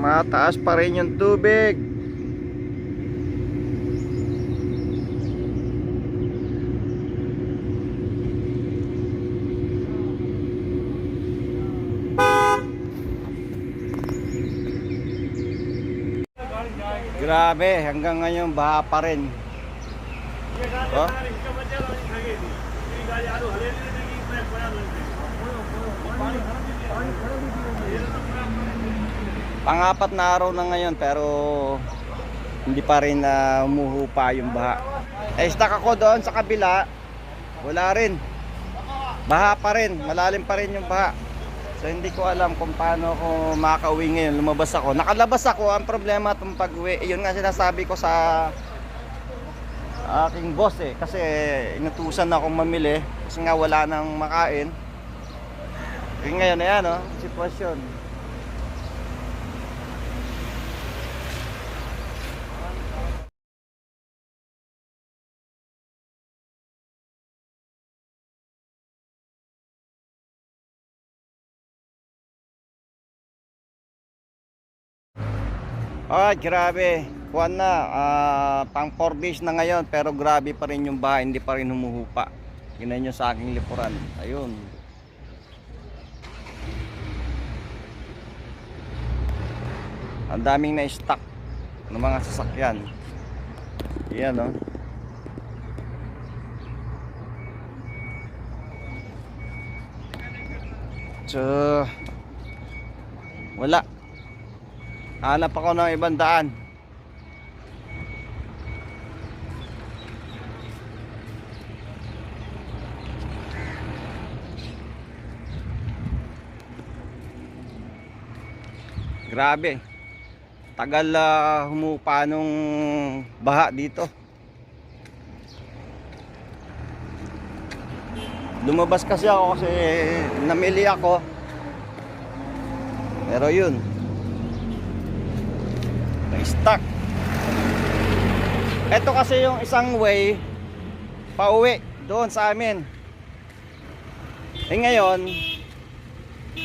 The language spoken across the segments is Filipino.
mataas pa rin yung tubig. Grabe, hanggang ngayon baha pa rin. Oh. Pang-apat na araw na ngayon pero hindi pa rin humuhupa yung baha. Stuck ako doon sa kabila. Wala rin. Baha pa rin, malalim pa rin yung baha. So hindi ko alam kung paano ako makakauwi ngayon. Lumabas ako. Nakalabas ako. Ang problema itong pag-uwi, yun nga sinasabi ko sa aking boss kasi inutusan akong mamili kasi nga wala nang makain. Ngayon ayan sitwasyon. Ay, grabe. Kuwan na, pang 4 days na ngayon pero grabe pa rin yung baha, hindi pa rin humuhupa. Tingnan nyo sa aking lipuran. Ayun. Ang daming na-stock ng mga sasakyan. Ayan So, wala. Hanap ako ng ibang daan. Grabe. Tagal humupa nung baha dito. Lumabas kasi ako kasi namili ako. Pero yun, stuck. Ito kasi yung isang way pauwi doon sa amin. Ngayon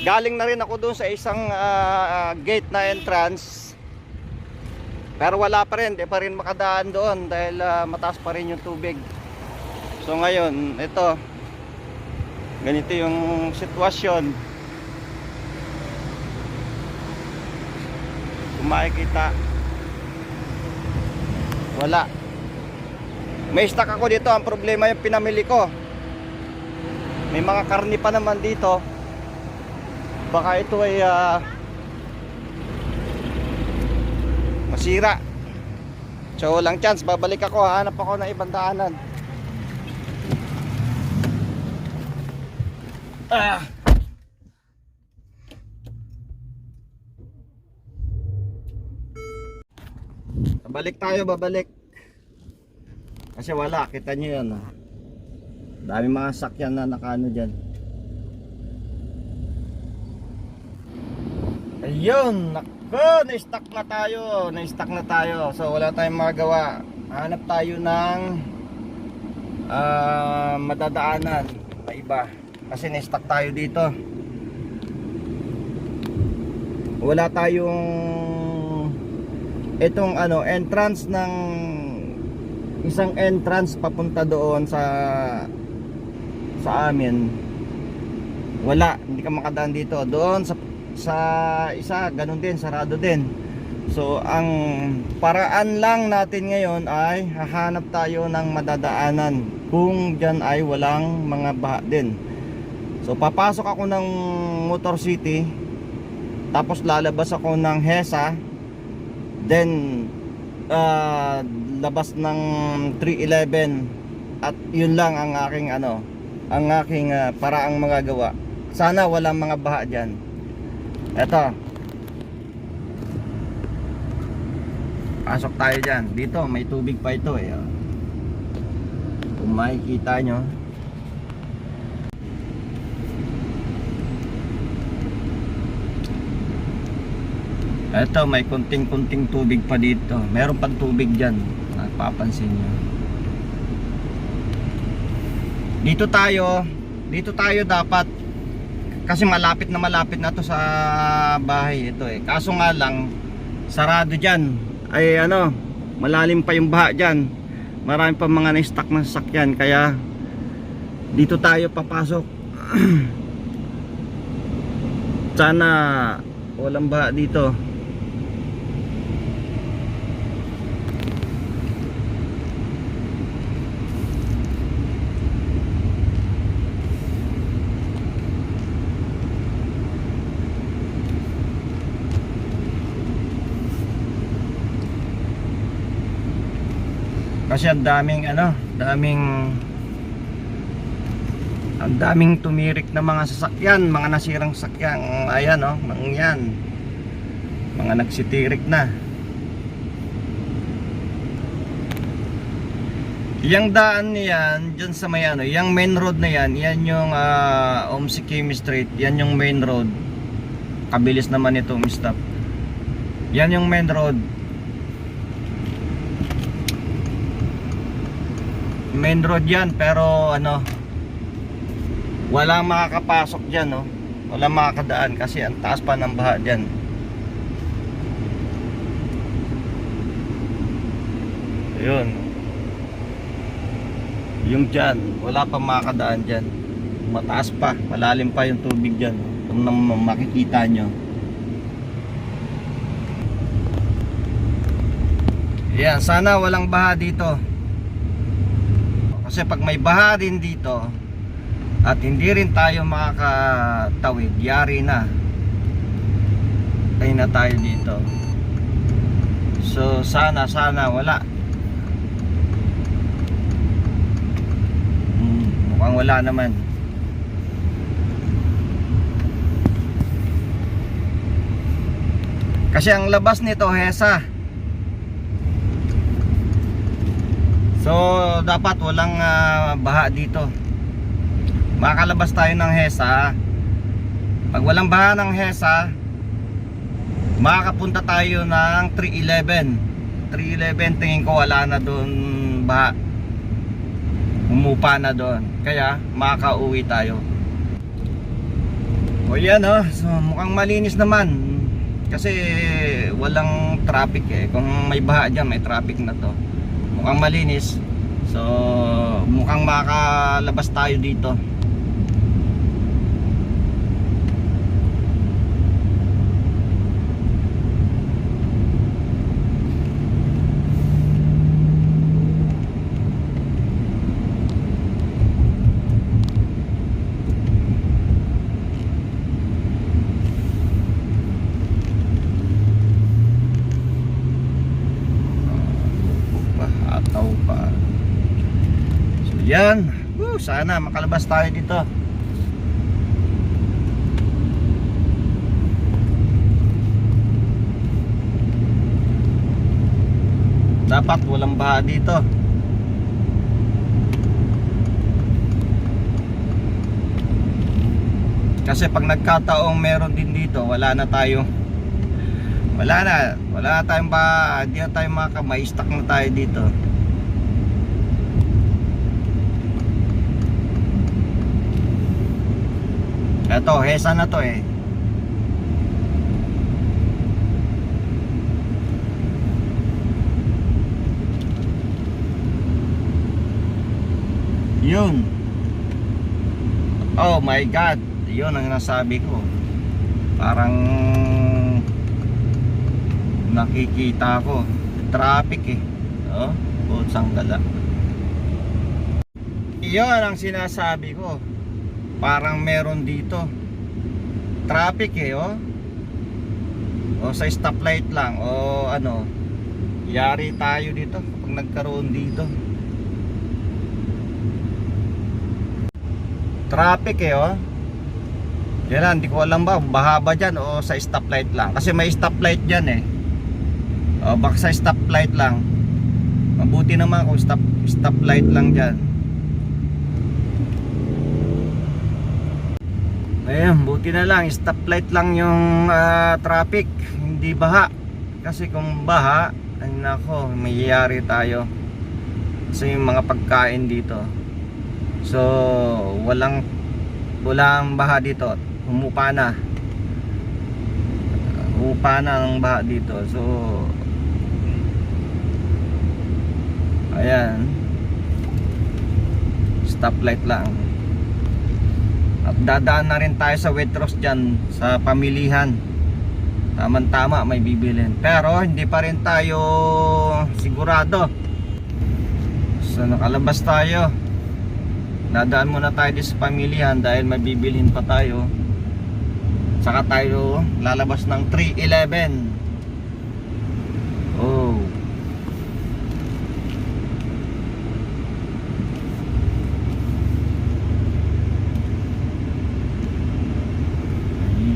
galing na rin ako doon sa isang gate na entrance. Pero wala pa rin, di pa rin makadaan doon dahil mataas pa rin yung tubig. So ngayon, ito ganito yung sitwasyon. Kung makikita, wala. May stock ako dito. Ang problema yung pinamili ko. May mga karni pa naman dito. Baka ito ay masira. So walang chance, babalik ako. Hanap ako ng ibang daanan. Babalik. Kasi wala, kita nyo yun. Dami mga sakyan na nakaano dyan. Ayun, nako, na-stuck na tayo. So wala tayong magawa. Hanap tayo ng madadaanan na iba. Kasi na-stuck tayo dito. Wala tayong itong entrance ng isang entrance papunta doon sa amin. Wala, hindi ka makadaan dito. Doon sa isa, ganun din, sarado din. So ang paraan lang natin ngayon ay hahanap tayo ng madadaanan kung dyan ay walang mga baha din. So papasok ako ng Motor City, tapos lalabas ako ng HESA, then labas ng 311, at yun lang ang aking paraang magagawa. Sana walang mga baha dyan. Eto, pasok tayo dyan. Dito may tubig pa ito kung makikita nyo. Eto, may kunting tubig pa dito. Meron pang tubig dyan, napapansin nyo. Dito tayo dapat, kasi malapit na to sa bahay ito Kaso nga lang, sarado dyan. Ay ano, malalim pa yung baha dyan. Marami pa mga na-stuck na sasakyan, kaya dito tayo papasok. Sana walang baha dito. Kasi ang daming ang daming tumirik na mga sasakyan, mga nasirang sasakyan. Ayan oh, yan. Mga nagsitirik na. Yang daan niyan diyan sa may yang main road na yan, yan yung Omsikimi Street, yan yung main road. Kabilis naman itong stop. Yan yung main road. Main road yan, pero walang makakapasok dyan, no? Walang makakadaan kasi ang taas pa ng baha dyan. Ayun. Yung dyan, wala pa makakadaan dyan. Mataas pa, malalim pa yung tubig dyan, kung makikita nyo. Yan, sana walang baha dito. Kasi pag may baha din dito at hindi rin tayo makakatawid, yari na. Tayo na tayo dito. So sana wala. Mukhang wala naman. Kasi ang labas nito Hesa. So dapat walang baha dito. Makalabas tayo ng Hesa. Pag walang baha ng Hesa, makakapunta tayo ng 311. 311 tingin ko wala na doon baha. Umupa na doon. Kaya makakauwi tayo. O yan oh, so mukhang malinis naman. Kasi walang traffic eh. Kung may baha dyan, may traffic na to. Mukhang malinis. So mukhang makalabas tayo dito. Yan, sana makalabas tayo dito. Dapat walang baha dito. Kasi pag nagkataong meron din dito, wala na tayong baha, hindi na tayo may-stuck na tayo dito. Eto, Hesa na to eh. Yun. Oh my God. Yun ang nasabi ko. Parang nakikita ko traffic eh. Oh, putsang gala. Yun ang sinasabi ko. Parang meron dito traffic eh, oh. O sa stoplight lang o yari tayo dito kapag nagkaroon dito traffic eh, oh. Yan lang, hindi ko alam ba baha ba dyan o sa stoplight lang. Kasi may stoplight dyan eh. O baka sa stoplight lang. Mabuti naman kung stoplight lang dyan. Ayun, buti na lang stoplight lang yung traffic, hindi baha. Kasi kung baha, ay nako, mayayari tayo. Kasi yung mga pagkain dito. So, walang baha dito. Humupa na. upa na ng baha dito. So ayan, stoplight lang. At dadaan na rin tayo sa Waitrose dyan, sa pamilihan. Tama-tama may bibilin. Pero hindi pa rin tayo sigurado. So nakalabas tayo. Dadaan muna tayo dito sa pamilihan dahil may bibilin pa tayo. Saka tayo lalabas ng 311. Oh.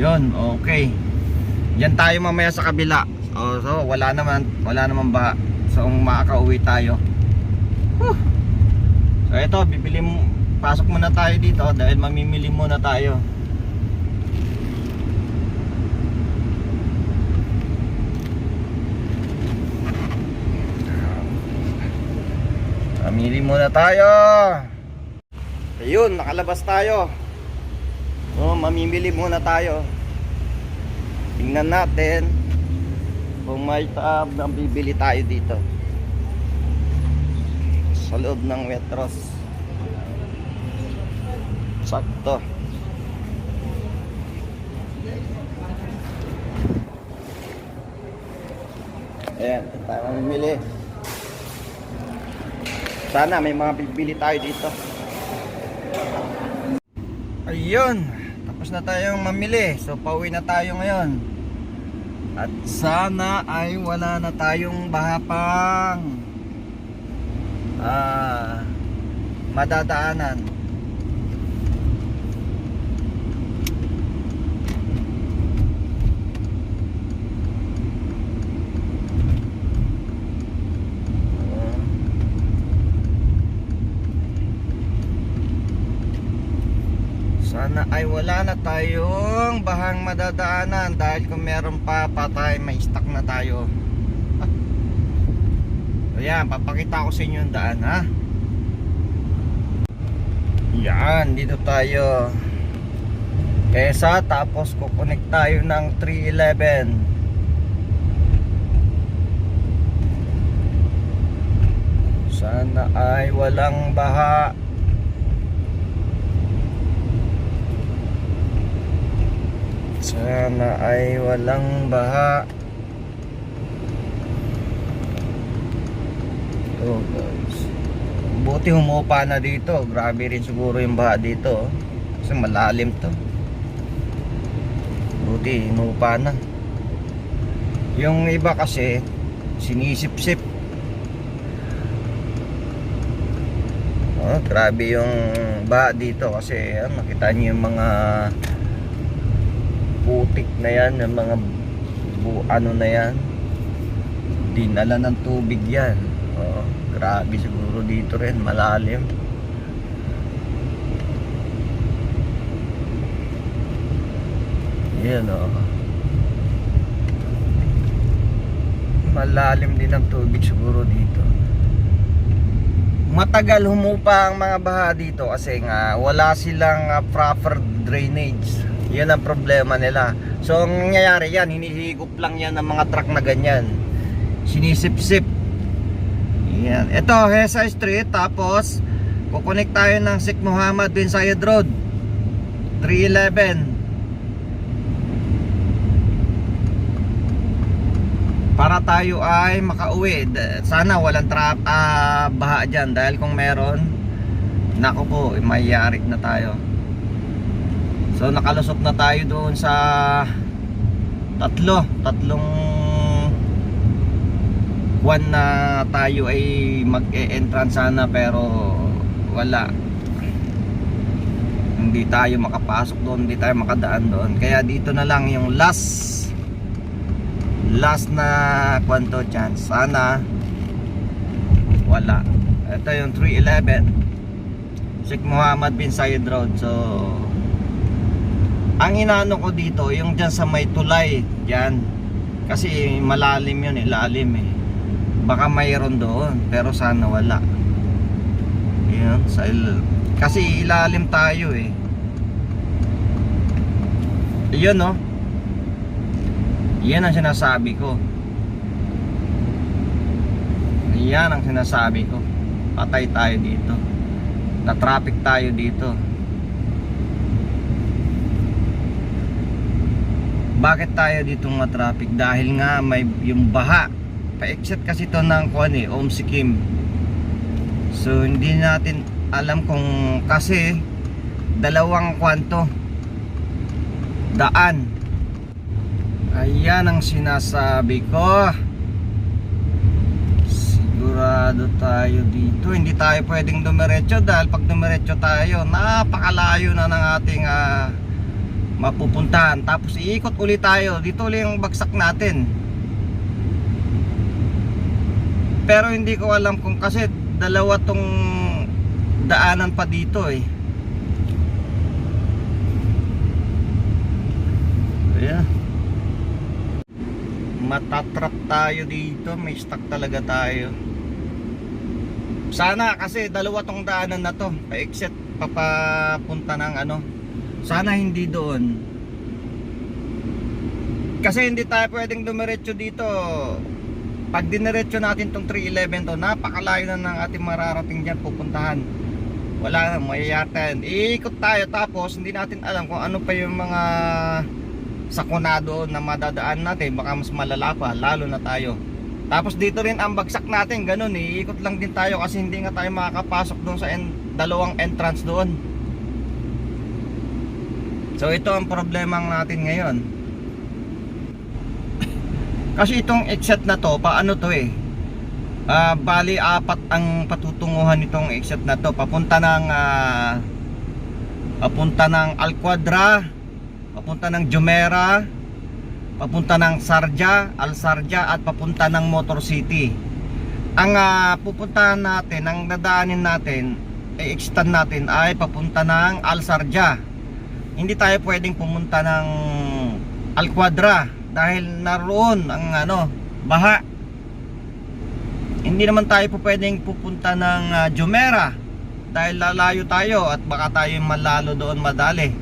Yun, okay. Yan tayo mamaya sa kabila. So wala naman ba. So makakauwi tayo. So ito, pasok muna tayo dito dahil mamimili muna tayo. Mamili muna tayo. Ayun, nakalabas tayo. So mamimili muna tayo. Tingnan natin kung may tab na bibili tayo dito sa loob ng Waitrose. Sakto. Ayan, tayo mamimili. Sana may mga bibili tayo dito. Ayun, tapos na tayong mamili. So pauwi na tayo ngayon. At sana ay wala na tayong bahapang madadaanan. Sana ay wala na tayong bahang madadaanan dahil kung meron pa patay, may stock na tayo. Ayan, papakita ko sa inyo yung daan, ha. Yan, dito tayo Esa, tapos kukonek tayo ng 311. Sana ay walang baha. Sana ay walang baha. Oh guys, buti humupa na dito. Grabe rin siguro yung baha dito, kasi malalim to. Buti humupa na. Yung iba kasi sinisip-sip. Oh, grabe yung baha dito kasi nakita niyo yung mga putik na yan, yung mga ano na yan, dinala ng tubig yan. Oh, grabe siguro dito rin, malalim. Yan malalim din ang tubig siguro dito. Matagal humupa ang mga baha dito kasi nga wala silang proper drainage. Yan ang problema nila. So ang nangyayari yan, hinihigop lang yan ng mga truck na ganyan, sinisip-sip. Yan. Ito, Hesa Street. Tapos kukonek tayo ng Sheikh Mohammed bin Zayed Road, 311, para tayo ay makauwi. Sana walang baha dyan, dahil kung meron, naku po, mayayari na tayo. So nakalusot na tayo doon sa tatlong buwan na tayo ay mag-e-entrance sana, pero wala, hindi tayo makapasok doon, hindi tayo makadaan doon. Kaya dito na lang yung last na kwanto chance. Sana wala. Ito yung 311 Sheikh Mohammed bin Zayed Road. So ang inaano ko dito, yung dyan sa may tulay dyan, kasi malalim yun, ilalim baka mayroon doon, pero sana wala. Yun, kasi ilalim tayo Yun Yan ang sinasabi ko. Yan ang sinasabi ko. Patay tayo dito. Na traffic tayo dito. Bakit tayo dito ma-traffic? Dahil nga may yung baha. Pa-exit kasi to ng Omsikim. So hindi natin alam kung kasi dalawang daan. Ayan ang sinasabi ko. Sigurado tayo dito. Hindi tayo pwedeng dumiretso dahil pag dumiretso tayo, napakalayo na ng ating mapupuntahan. Tapos iikot ulit tayo. Dito ulit yung bagsak natin. Pero hindi ko alam kung kasi dalawa tong daanan pa dito eh. Ayan. Matatrap tayo dito. May stuck talaga tayo. Sana kasi dalawa tong daanan na to. Pa-exit papapunta ng sana hindi doon. Kasi hindi tayo pwedeng dumiretso dito. Pag diniretso natin tong 311 to, napakalayo na ng ating mararating dyan pupuntahan. Wala na, mayayatan. Iikot tayo tapos hindi natin alam kung ano pa yung mga sakunado na madadaan natin. Baka mas malala pa, lalo na tayo. Tapos dito rin ang bagsak natin, ganun eh. Iikot lang din tayo kasi hindi nga tayo makakapasok doon sa dalawang entrance doon. So ito ang problema natin ngayon. Kasi itong exit na to, paano to eh? Bali apat ang patutunguhan nitong exit na to. Papunta ng Al-Quadra, papunta ng Jumeirah, papunta ng Al-Sharjah at papunta ng Motor City. Ang pupuntahan natin, ang dadaanin natin, i-extend natin ay papunta ng Al-Sharjah. Hindi tayo pwedeng pumunta ng Al-Quadra dahil naroon ang baha. Hindi naman tayo pwedeng pupunta ng Jumeirah dahil lalayo tayo at baka tayo malalo doon madali.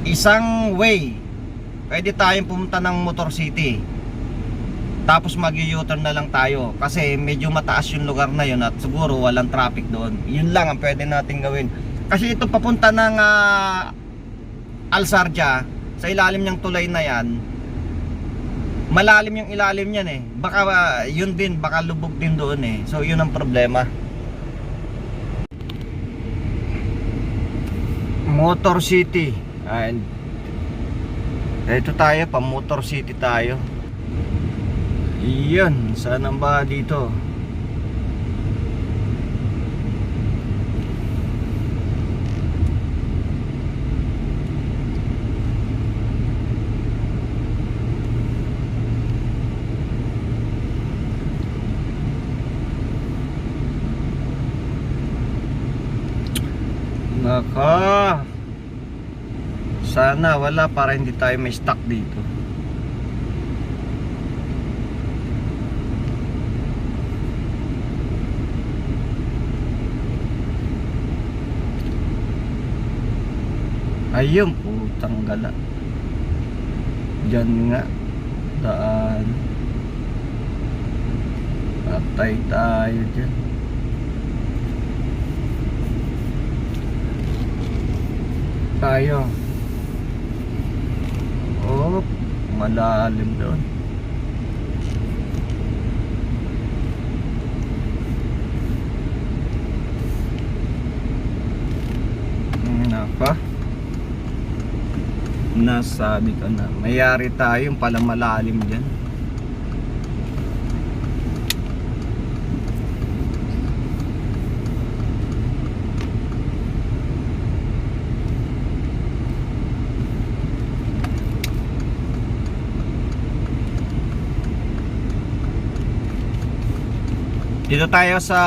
Isang way, pwede tayong pumunta ng Motor City. Tapos mag-u-turn na lang tayo kasi medyo mataas yung lugar na yun at siguro walang traffic doon. Yun lang ang pwede natin gawin. Kasi ito papunta ng Al-Sharjah, sa ilalim niyang tulay na yan, malalim yung ilalim niyan eh. Baka yun din, baka lubog din doon eh. So yun ang problema. Motor City. And ito tayo, pa Motor City tayo. Iyon, saan ba dito? Naka, sana wala para hindi tayo may stuck dito. Ayun, putang gala. Diyan nga daan. Patay tayo dyan. Tayo. Oh, malalim doon. Naka. Nasabi ko na, mayari tayong pala malalim dyan. Dito tayo sa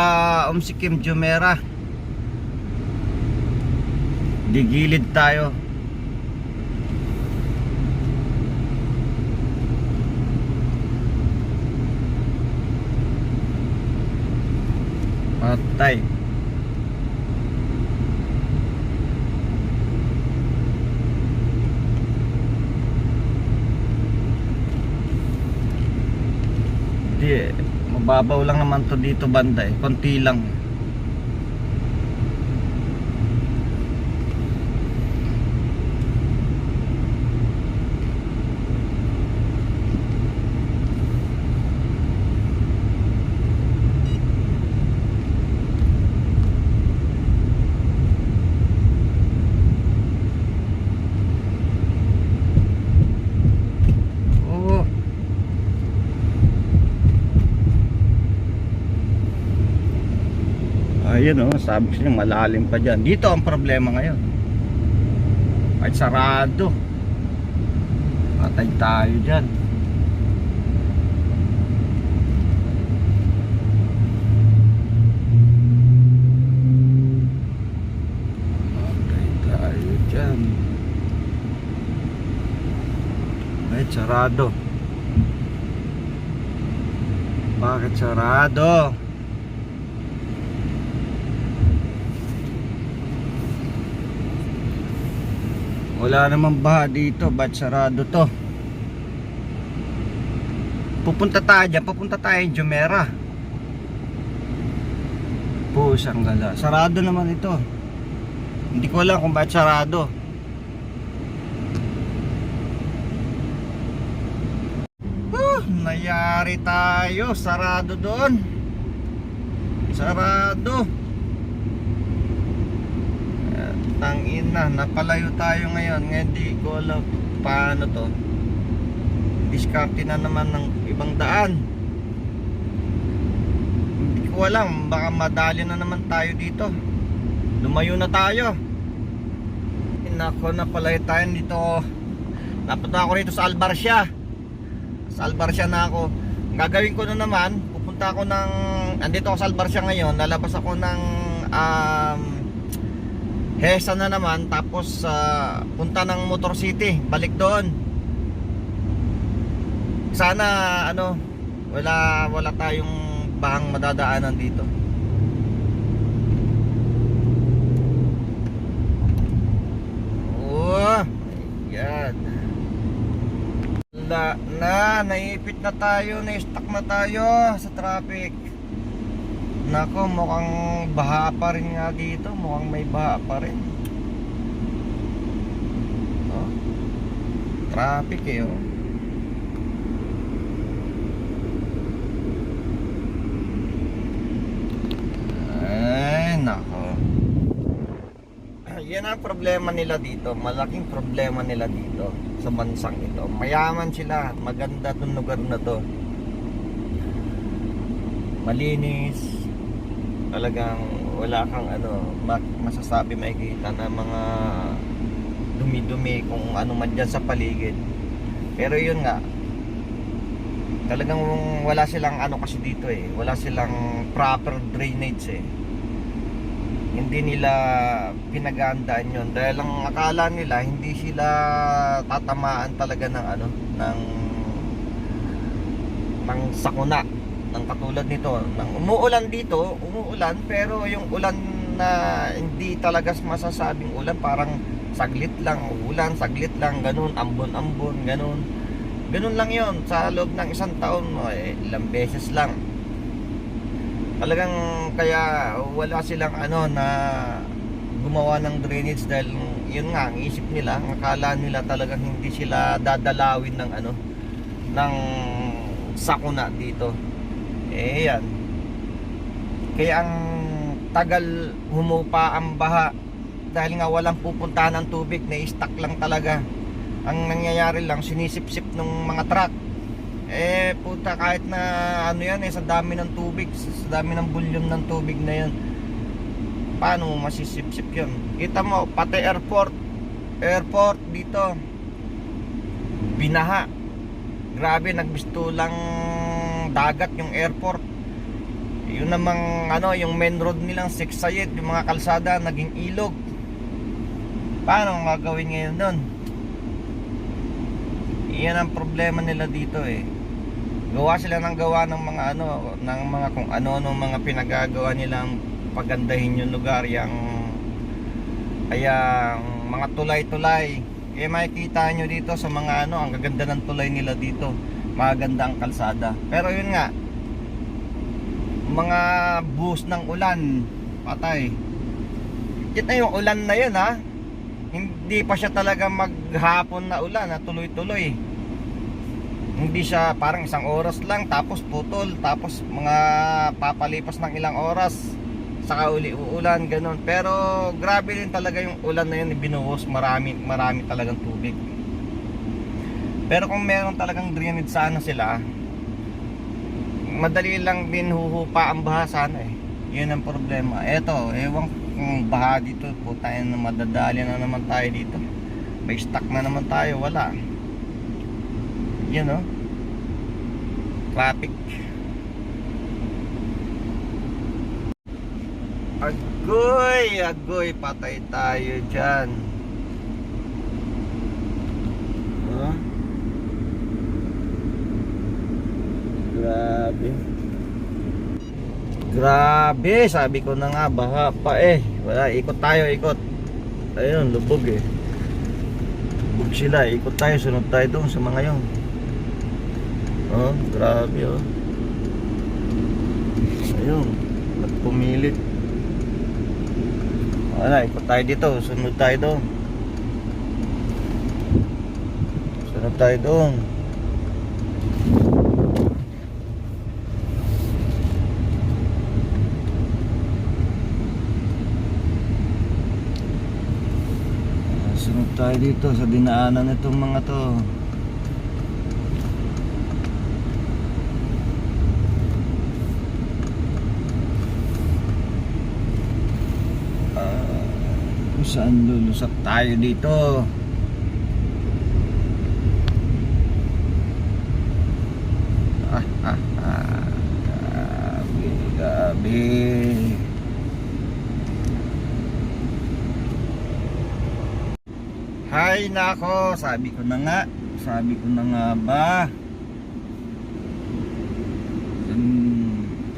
Omsikim Jumeirah. Digilid tayo. Patay. Kasi mababaw lang naman to dito banda eh, konti lang. Oo. Ayun oh, sabi ko niya malalim pa dyan. Dito ang problema ngayon. Ay sarado. Patay tayo dyan. Patay tayo dyan. Ay sarado. Bakit sarado? Wala namang baha dito, ba't sarado to? Pupunta tayo dyan, papunta tayo yung Jumeirah. Pusang gala, sarado naman ito. Hindi ko alam kung ba't sarado. Nayari tayo, sarado doon. Sarado. Tangina, napalayo tayo ngayon. Ngayon di ko alam paano to. Diskarte na naman ng ibang daan. Hindi ko alam, baka madali na naman tayo dito. Lumayo na tayo. Nako, napalayo tayo dito. Napunta ako rito sa Albarcia. Sa Albarcia na ako. Gagawin ko na naman, pupunta ako ng, andito ako sa Albarcia ngayon. Lalabas ako ng Hesa na naman, tapos punta ng Motor City, balik doon. Sana ano, wala tayong bahang madadaanan dito. Oh my God. Naiipit na tayo, na-stuck na tayo sa traffic. Nako, mukhang baha pa rin nga dito. Mukhang may baha pa rin. Oh, traffic eh oh. Ay nako. Yan ang problema nila dito. Malaking problema nila dito sa bansang ito. Mayaman sila. Maganda tong lugar na to. Malinis. Talagang wala kang ano masasabi, makikita na mga dumi-dumi kung ano man dyan sa paligid. Pero yun nga, talagang wala silang ano kasi dito eh, wala silang proper drainage eh. Hindi nila pinagandaan yun dahil ang akala nila hindi sila tatamaan talaga ng ano, ng sakuna. Ng katulad nito, nang umuulan dito, umuulan, pero yung ulan na hindi talaga masasabing ulan, parang saglit lang ulan, saglit lang, ganun, ambon-ambon, ganun lang yon sa loob ng isang taon, ilang beses lang. Talagang kaya wala silang ano na gumawa ng drainage dahil yun nga, ang isip nila, ang akala nila talagang hindi sila dadalawin ng ano, ng sakuna dito. Eh yan. Kaya ang tagal humupa ang baha dahil nga walang pupuntahan ng tubig, na-stuck lang talaga. Ang nangyayari lang, sinisip-sip ng mga truck. Eh puta, kahit na ano yan sa dami ng tubig, sa dami ng volume ng tubig na yan, paano mo masisip-sip yun? Kita mo, pati airport dito binaha. Grabe, nagbisto lang dagat yung airport. Yun namang ano, yung main road nilang Siksayet, yung mga kalsada naging ilog. Paano ang gagawin ngayon doon? Iyan ang problema nila dito eh. Gawa sila ng gawa ng mga ano, ng mga kung ano mga pinagagawa nilang pagandahin yung lugar, yung mga tulay-tulay. Eh makikita nyo dito sa mga ano, ang gaganda ng tulay nila dito. Maganda ang kalsada. Pero yun nga, mga buhos ng ulan, patay. Kita yung ulan na yun ha, hindi pa siya talaga maghapon na ulan na tuloy-tuloy. Hindi siya parang isang oras lang tapos putol, tapos mga papalipas ng ilang oras saka uli uulan, ganun. Pero grabe din talaga yung ulan na yun, binuhos, marami talagang tubig. Pero kung meron talagang drainage sana sila, madali lang din huhupa ang baha sana eh. Yun ang problema. Eto, ewan kung baha dito, putayin na madadali na naman tayo dito. May stock na naman tayo, wala. Yun oh, traffic. Agoy, patay tayo dyan. Huh? Grabe, sabi ko na nga, baha pa eh. Wala, ikot tayo, ikot. Ayun, lubog eh. Lubog sila, ikot tayo, sunod tayo doon sa mga yun. Oh, grabe oh. Ayun, nagpumilit. Wala, ikot tayo dito, sunod tayo doon. Sunod tayo doon. Sunod tayo dito sa dinaanan nitong mga to. Kung saan lulusot tayo dito. Gabi. Hay nako, sabi ko na nga ba.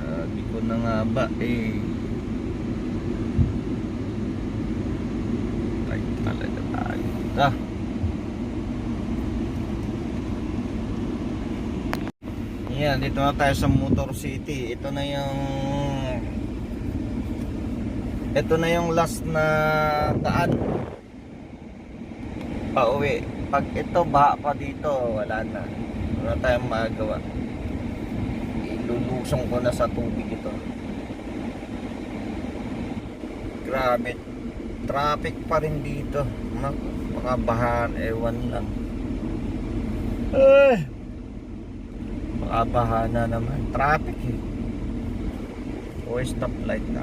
Sabi ko na nga ba eh. Ay talaga tayo. Yan, dito na tayo sa Motor City. Ito na yung last na daan pauwi. Pag ito baha pa dito, wala na tayong magagawa. Ilulusong ko na sa tubig ito. Grabe, traffic pa rin dito. Baka bahan, ewan lang. Baka baha na naman. Traffic eh. O stoplight na.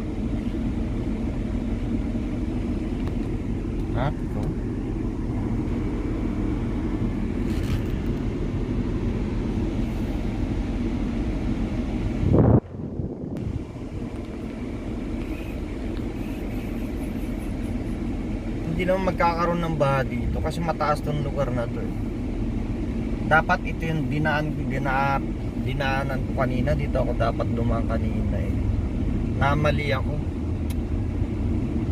Traffic oh. Hindi naman magkakaroon ng baha dito kasi mataas tong lugar na to eh. Dapat ito yung dinaanan ko kanina. Dito ako dapat dumaan kanina eh. Namali ako.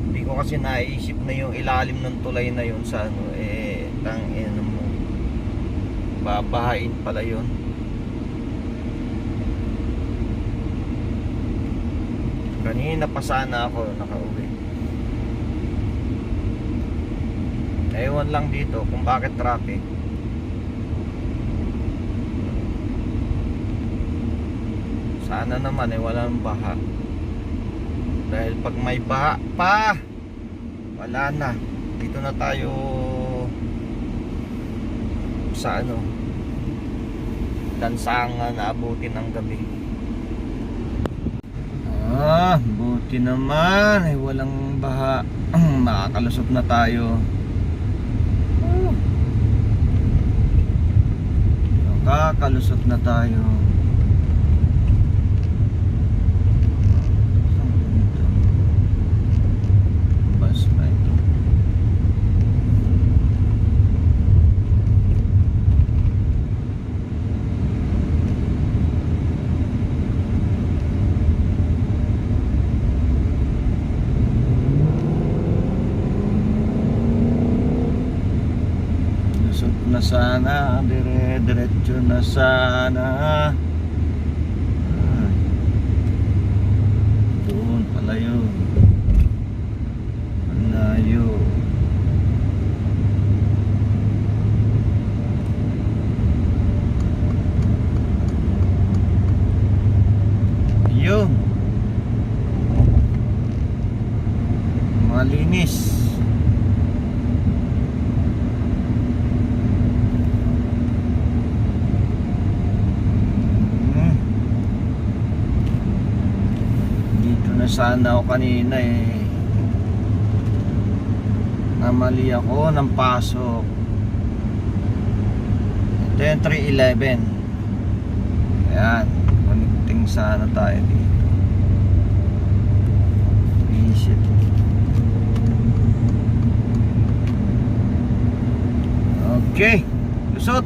Hindi ko kasi naisip na yung ilalim ng tulay na yun sa ano eh, tangin mo, babahain pala yun. Kanina pa sana ako nakauwi. Ewan lang dito kung bakit traffic. Sana naman eh walang baha. Dahil pag may baha pa, wala na. Dito na tayo sa ano, Lansangan na abutin ng gabi. Buti naman eh walang baha. Makakalusot na tayo. Kakalusot na tayo. Bus na ito. Lusot na sana, dire-diretso na sana. Malayo. Malayo. Yun. Malinis. Dito na sana ako kanina eh. Namali ako ng pasok. Ito yung 311. Ayan. Connecting sana tayo dito. Visit. Okay. Lusot.